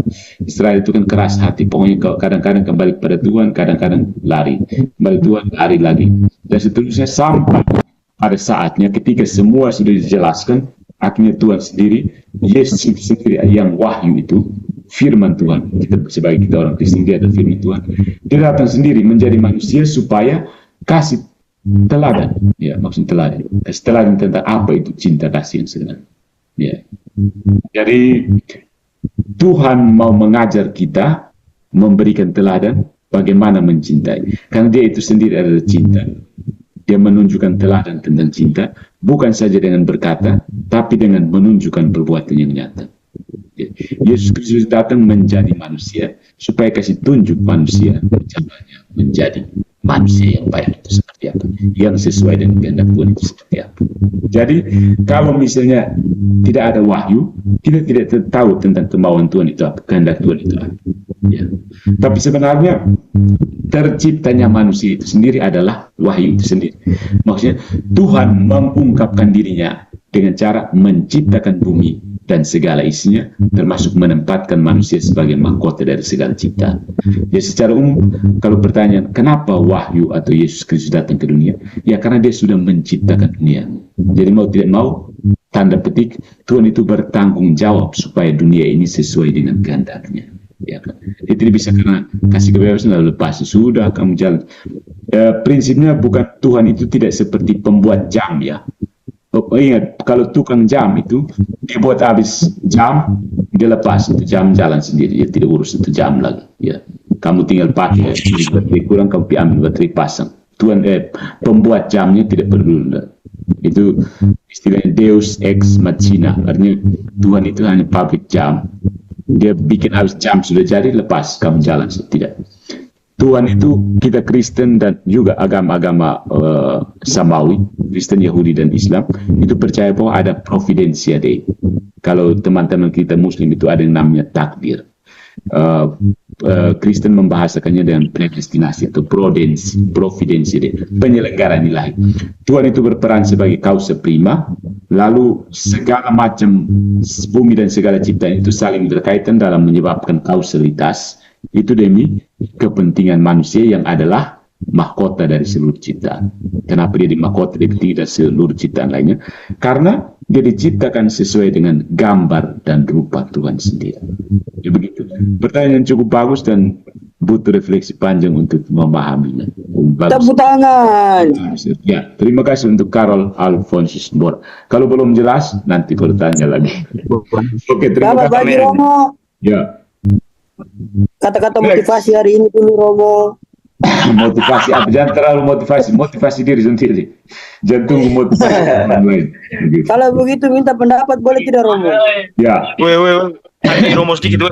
Israel itu kan keras hati, pokoknya kadang-kadang kembali pada Tuhan, kadang-kadang lari, kembali Tuhan, lari lagi, dan seterusnya sampai pada saatnya ketika semua sudah dijelaskan, akhirnya Tuhan sendiri, Yesus sendiri yang wahyu itu, firman Tuhan. Sebagai kita orang Kristen, dia adalah firman Tuhan. Dia datang sendiri menjadi manusia supaya kasih teladan. Ya, maksud teladan. Kasih teladan tentang apa itu cinta kasih yang sebenarnya. Ya. Jadi Tuhan mau mengajar kita, memberikan teladan bagaimana mencintai. Karena dia itu sendiri adalah cinta. Dia menunjukkan teladan tentang cinta, bukan saja dengan berkata, tapi dengan menunjukkan perbuatan yang nyata. Yesus Kristus datang menjadi manusia, supaya kasih tunjuk manusia caranya menjadi manusia yang baik itu seperti apa, yang sesuai dengan kehendak Tuhan itu seperti apa. Jadi, kalau misalnya tidak ada wahyu, kita tidak tahu tentang kemauan Tuhan itu apa, kehendak Tuhan itu apa. Ya. Tapi sebenarnya terciptanya manusia itu sendiri adalah wahyu itu sendiri. Maksudnya Tuhan mengungkapkan dirinya dengan cara menciptakan bumi dan segala isinya, termasuk menempatkan manusia sebagai mahkota dari segala ciptaan. Jadi secara umum, kalau pertanyaan kenapa wahyu atau Yesus Kristus datang ke dunia, ya karena dia sudah menciptakan dunia. Jadi mau tidak mau, tanda petik, Tuhan itu bertanggung jawab supaya dunia ini sesuai dengan kehendaknya. Ya kan? Dia tidak bisa karena kasih kebebasan lalu lepas, sudah kamu jalan. Prinsipnya bukan, Tuhan itu tidak seperti pembuat jam ya. Ingat, kalau tukang jam itu dia buat habis jam, dia lepas itu jam jalan sendiri, dia tidak urus itu jam lagi. Ya, kamu tinggal pakai, baterai kurang kamu ambil baterai pasang. Tuhan pembuat jamnya tidak perlu. Itu istilahnya Deus ex machina, artinya Tuhan itu hanya pabrik jam. Dia bikin habis jam sudah jadi, lepas kamu jalan. Tidak. Tuhan itu, kita Kristen dan juga agama-agama Samawi, Kristen, Yahudi dan Islam, itu percaya bahwa ada providensia Dei. Kalau teman-teman kita Muslim itu ada yang namanya takdir. Kristen membahasakannya dengan predestinasi atau providensi Dei, penyelenggaraan ilahi. Tuhan itu berperan sebagai causa prima, lalu segala macam bumi dan segala ciptaan itu saling berkaitan dalam menyebabkan kausalitas. Itu demi kepentingan manusia yang adalah mahkota dari seluruh ciptaan. Kenapa dia di mahkota dari seluruh ciptaan lainnya? Karena dia diciptakan sesuai dengan gambar dan rupa Tuhan sendiri. Ya, begitu. Pertanyaan yang cukup bagus dan butuh refleksi panjang untuk memahaminya. Tepuk tangan. Ya, terima kasih untuk Carol Alphonsus Bor. Kalau belum jelas, nanti bertanya lagi. Oke, terima kasih. Ya. Kata-kata motivasi hari ini dulu, Romo. Motivasi apa? Jangan terlalu motivasi diri sendiri. Jangan tunggu motivasi orang lain. Gitu. Kalau begitu minta pendapat boleh tidak, Romo? Ya. Ini Romo sedikit,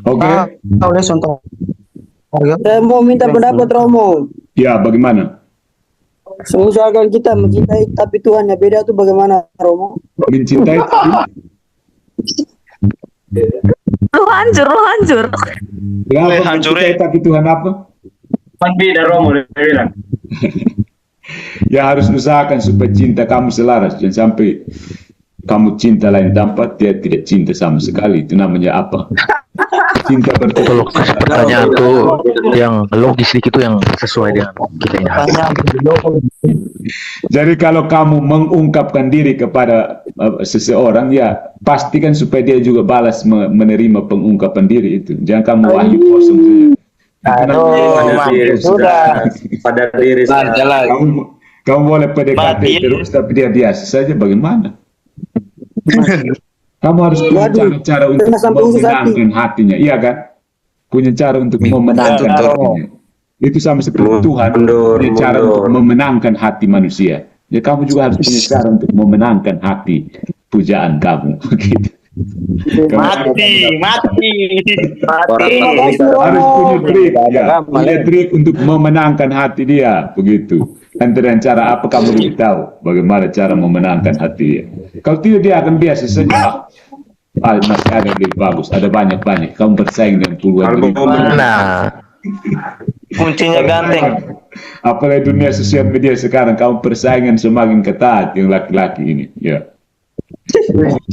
Oke. Oleh contoh. Saya mau minta pendapat, Romo. Ya, bagaimana? Misalkan kita mencintai tapi Tuhannya beda, tuh bagaimana, Romo? Mencintai Lu hancur. Kenapa hancur, mencintai tapi Tuhan apa? Beda Romo dia bilang. Ya harus usahakan supaya cinta kamu selaras. Jangan sampai kamu cinta lain dapat, dia tidak cinta sama sekali. Itu namanya apa? cinta Kalau bertepuk pertanyaan tuh yang logis dikit tuh yang sesuai dengan kita ini. Jadi kalau kamu mengungkapkan diri kepada seseorang, ya pastikan supaya dia juga balas menerima pengungkapan diri itu. Jangan kamu wahyu kosong saja. Sudah. pada diri saya. Kamu boleh PDKT terus, tapi dia biasa saja. Bagaimana? Kamu harus punya cara untuk memenangkan hatinya, iya kan? Punya cara untuk memenangkan hatinya. Itu sama seperti Tuhan punya cara untuk memenangkan hati manusia. Ya kamu juga harus punya cara untuk memenangkan hati pujaan kamu. Gitu. Mati. Harus punya trik, ya. Punya trik untuk memenangkan hati dia, begitu. Antara cara apa kamu lebih tahu bagaimana cara memenangkan hati dia. Kalau tidak dia akan biasa saja. Masih ada yang lebih bagus, ada banyak. Kamu bersaing dengan puluhan ribu. Nah, Kuncinya ganteng. Apalagi dunia sosial media sekarang, kamu persaingan semakin ketat yang laki-laki ini. Ya.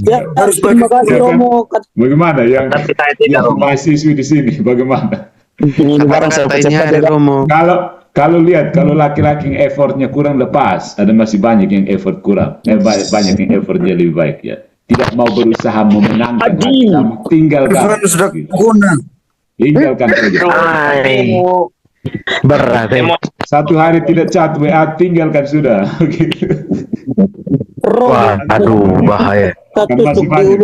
Ya, terima kasih Romo. Bagaimana yang mahasiswi di sini? Bagaimana? Kalau lihat, kalau laki-laki yang effortnya kurang lepas, ada masih banyak yang effort kurang. Banyak yang effortnya lebih baik ya. Tidak mau berusaha memenangkan hati kamu, tinggalkan. Tinggalkan saja. berat. Satu hari tidak chat WA, tinggalkan sudah. Wah, aduh, bahaya. Masih banyak.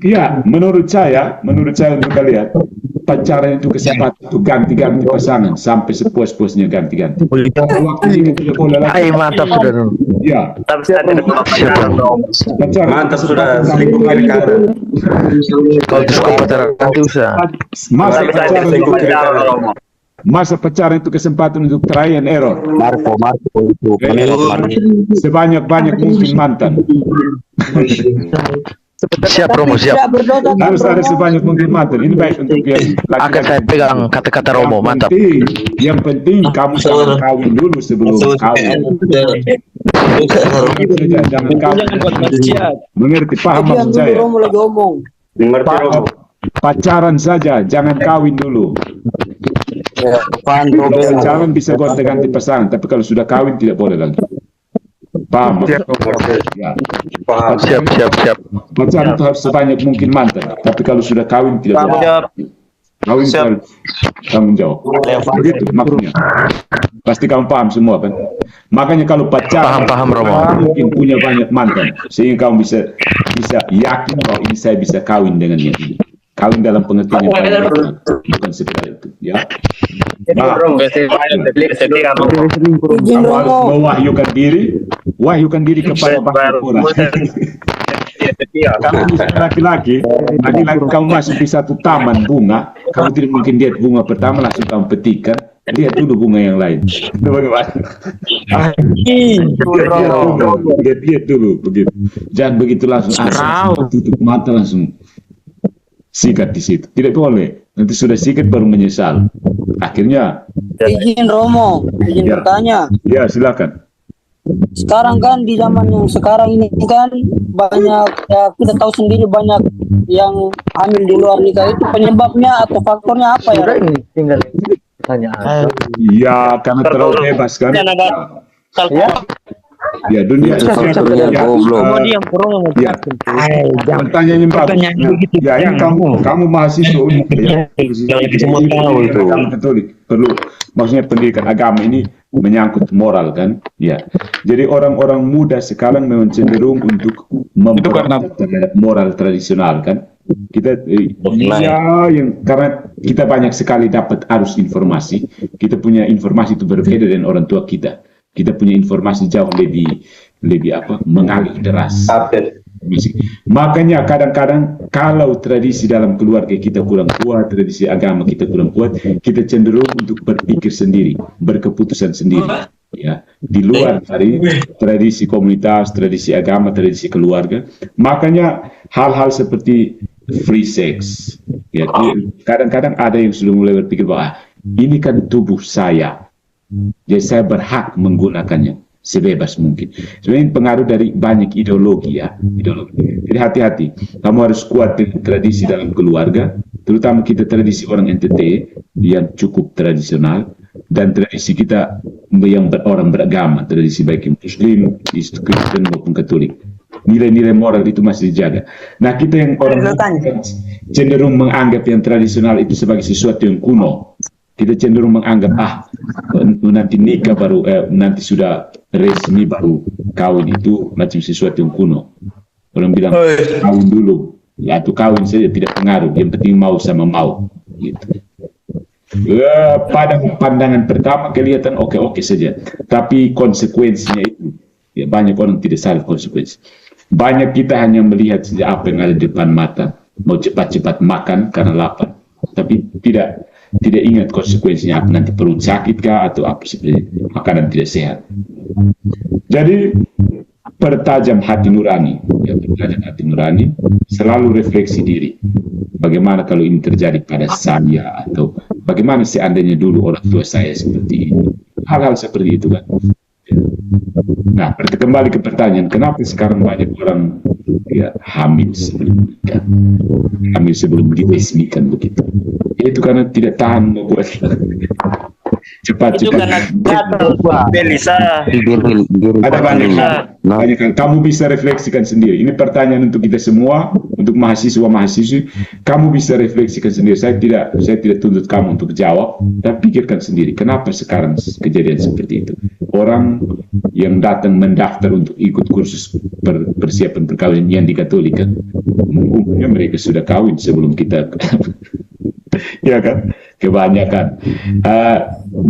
Iya, menurut saya untuk kalian, pacaran itu kesempatan untuk ganti-ganti pasangan sampai sepuas-puasnya ganti-ganti. Waktu ini tidak boleh lagi. Ay, mantap sudah. Iya. Pacaran Mantap sudah, selingkuh kiri kanan. Kalau suka pacaran nanti usah. Masa pacaran itu kesempatan untuk try and error. Marco itu Sebanyak-banyak mungkin mantan. Siap Romo, siap. Harus ada sebanyak mungkin mantan. Ini baik untuk yang Akan saya pegang kata-kata Romo, mantap. Yang penting kamu jangan kawin dulu sebelum kawin. Jangan kawin. Mengerti, paham maksud saya? Pacaran saja, jangan kawin dulu. Pacaran bisa gonta-ganti pasangan, tapi kalau sudah kawin tidak boleh lagi. Paham? Ya. Siap. Pacaran itu harus sebanyak mungkin mantan, tapi kalau sudah kawin tidak boleh. Kawin harus tanggung jawab. Begitu maksudnya. Pasti kamu paham semua kan? Makanya kalau pacaran Paham, Romo. mungkin punya banyak mantan, sehingga kamu bisa yakin bahwa ini saya bisa kawin dengan dia. Kawin dalam pengertian yang paling benar, bukan sekedar itu, ya. Kamu harus mewahyukan diri kepada banyak orang. Kamu misalnya laki-laki kamu masuk di satu taman bunga, kamu tidak mungkin lihat bunga pertama langsung kamu petikkan, lihat dulu bunga yang lain. Bagaimana? Lihat dulu begitu. Jangan begitu langsung tutup mata langsung sikat di situ. Tidak boleh. Nanti sudah sikat baru menyesal. Akhirnya. Izin Romo, bertanya. Ya, silakan. Sekarang kan di zaman yang sekarang ini kan banyak, ya kita tahu sendiri banyak yang hamil di luar nikah, itu penyebabnya atau faktornya apa ya? Tinggal pertanyaan. Ya, karena terlalu bebas kan. Ya, dunia pertanyaan yang bagus. Ya, ini kamu mahasiswa semua tahu itu. Perlu, maksudnya pendidikan agama ini menyangkut moral kan. Ya, jadi orang-orang muda sekarang memang cenderung untuk memperhatikan terhadap moral tradisional kan. Kita karena kita banyak sekali dapat arus informasi, kita punya informasi itu berbeda dengan orang tua kita. Kita punya informasi jauh lebih mengalir deras. Makanya kadang-kadang kalau tradisi dalam keluarga kita kurang kuat, tradisi agama kita kurang kuat, kita cenderung untuk berpikir sendiri, berkeputusan sendiri. Ya, di luar dari tradisi komunitas, tradisi agama, tradisi keluarga. Makanya hal-hal seperti free sex, ya, kadang-kadang ada yang sudah mulai berpikir bahwa ini kan tubuh saya. Jadi saya berhak menggunakannya. sebebas mungkin. Sebenarnya pengaruh dari banyak ideologi ya, ideologi. Jadi hati-hati, kamu harus kuat dengan tradisi dalam keluarga, terutama kita tradisi orang NTT yang cukup tradisional, dan tradisi kita yang orang beragama, tradisi baik Muslim, Kristen maupun Katolik. Nilai-nilai moral itu masih dijaga. Nah, kita yang orang cenderung menganggap yang tradisional itu sebagai sesuatu yang kuno. Kita cenderung menganggap nanti nikah baru nanti sudah resmi baru kawin itu macam sesuatu yang kuno. Orang bilang kawin dulu, ya atau kawin saja tidak pengaruh. Yang penting mau sama mau. Gitu. Pada pandangan pertama kelihatan oke-oke saja, tapi konsekuensinya itu ya banyak orang tidak sadar konsekuensi. Banyak kita hanya melihat saja apa yang ada di depan mata, mau cepat-cepat makan karena lapar, tapi tidak ingat konsekuensinya, nanti perut sakit kah atau apa seperti makanan tidak sehat. Jadi pertajam hati nurani, ya, pertajam hati nurani, selalu refleksi diri. Bagaimana kalau ini terjadi pada saya, atau bagaimana seandainya dulu orang tua saya seperti ini. Hal-hal seperti itu kan. Nah, kembali ke pertanyaan, kenapa sekarang banyak orang ya hamil sebelum menikah, hamil sebelum diresmikan begitu? Itu karena tidak tahan membuat cepat-cepat. Itu karena Belisa. Ada banyak kan. Kamu bisa refleksikan sendiri. Ini pertanyaan untuk kita semua, untuk mahasiswa-mahasiswi. Kamu bisa refleksikan sendiri. Saya tidak tuntut kamu untuk jawab, tapi pikirkan sendiri. Kenapa sekarang kejadian seperti itu? Orang yang datang mendaftar untuk ikut kursus persiapan perkawinan yang di Katolik kan, umumnya mereka sudah kawin sebelum kita. Ya kan, kebanyakan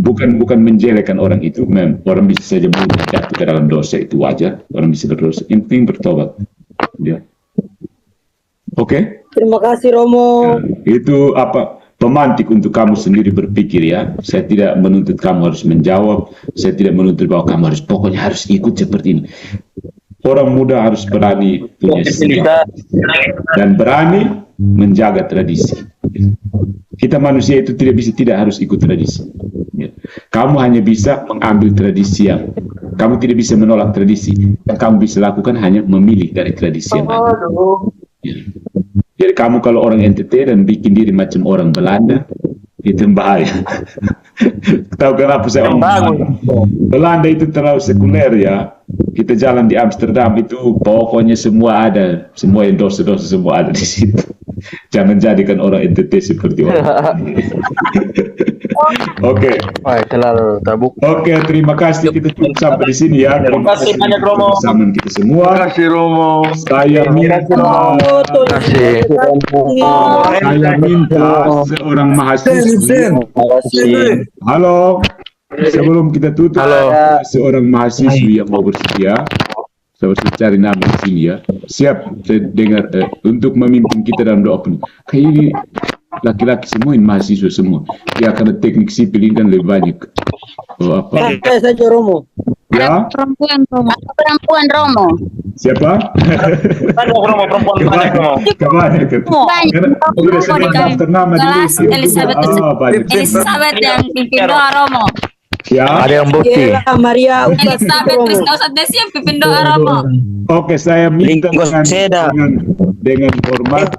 bukan menjelekkan orang itu, orang bisa saja mudah jatuh ke dalam dosa, itu wajar, orang bisa berdosa, yang penting bertobat ya. Oke? Terima kasih Romo. Itu apa pemantik untuk kamu sendiri berpikir ya. Saya tidak menuntut kamu harus menjawab, saya tidak menuntut bahwa kamu harus pokoknya harus ikut seperti ini. Orang muda harus berani punya sikap dan berani menjaga tradisi. Kita manusia itu tidak harus ikut tradisi. Kamu hanya bisa mengambil tradisi yang kamu tidak bisa menolak tradisi. Yang kamu bisa lakukan hanya memilih dari tradisi yang ada. Jadi kamu kalau orang NTT dan bikin diri macam orang Belanda, itu bahaya. Tahu kenapa saya ngomong? Belanda itu terlalu sekuler ya. Kita jalan di Amsterdam itu pokoknya semua ada, semua yang dosa-dosa semua ada di situ. Jangan jadikan orang NTT seperti orang. Oke. Terlalu terbuka. Oke, terima kasih, kita cukup sampai di sini ya. Terima kasih banyak Romo. Bersama kita semua. Terima kasih Romo. Saya minta seorang mahasiswa. Halo. Sebelum kita tutup, seorang mahasiswi yang mau bersedia, saya harus cari nama di sini ya. Siap, saya dengar untuk memimpin kita dalam doa penuh. Kayak ini laki-laki semua, ini mahasiswa semua. Ya karena teknik sipil ini kan lebih banyak. Oh, apa? Saya saja Romo. Ya? Perempuan Romo. Siapa? Perempuan. Kebanyakan. Sudah saya daftar nama di list. Elizabeth yang pimpin doa Romo. Ya. Ada yang bukti. Maria Elizabeth Rizka Desi yang pimpin doa Romo. Oke, saya minta dengan hormat.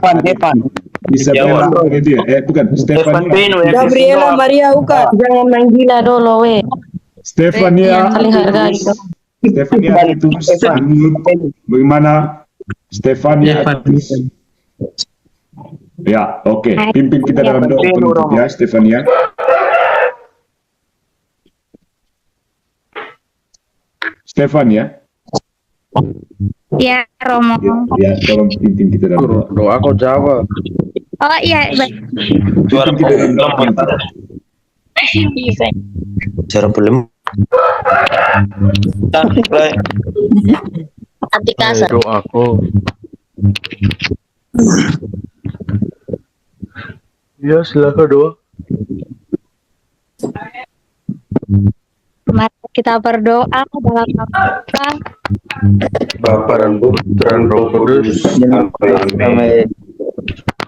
Isabella, bukan Stefania. Gabriela Maria Uka. Jangan main gila dulu we. Stefania. Saling harga itu. Stefania itu bagaimana Stefania? Ya, oke. Pimpin kita dalam doa penutup ya, Stefania. Stefania. Ya Romo. Ya, tolong pimpin kita dalam doa. Doa kau jawab. Oh iya baik. Pimpin kita dalam doa penutup. Cara belum. Hati kasar. Doaku. Ya silakan doa. Mari kita berdoa dalam nama Bapa dan Putra dan Roh Kudus. Amin.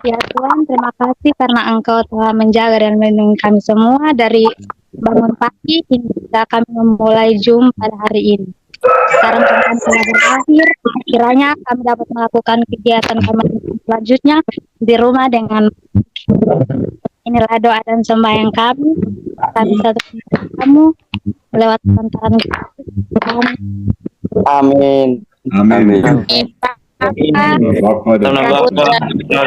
Ya Tuhan, terima kasih karena Engkau telah menjaga dan melindungi kami semua dari bangun pagi hingga kami memulai Zoom pada hari ini. Sekarang Ramadan telah berakhir, kiranya kami dapat melakukan kegiatan kami selanjutnya di rumah dengan inilah doa dan sembahyang kami. Kami satu kamu lewat pantaran kami. Amin. Amin. Bapa dan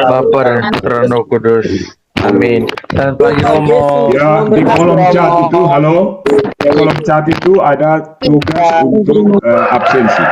Bapa dan Putra dan Roh Kudus. Amin. Dan lagi ngomong. ya, di kolom chat itu, halo, di kolom chat itu ada tugas untuk absensi.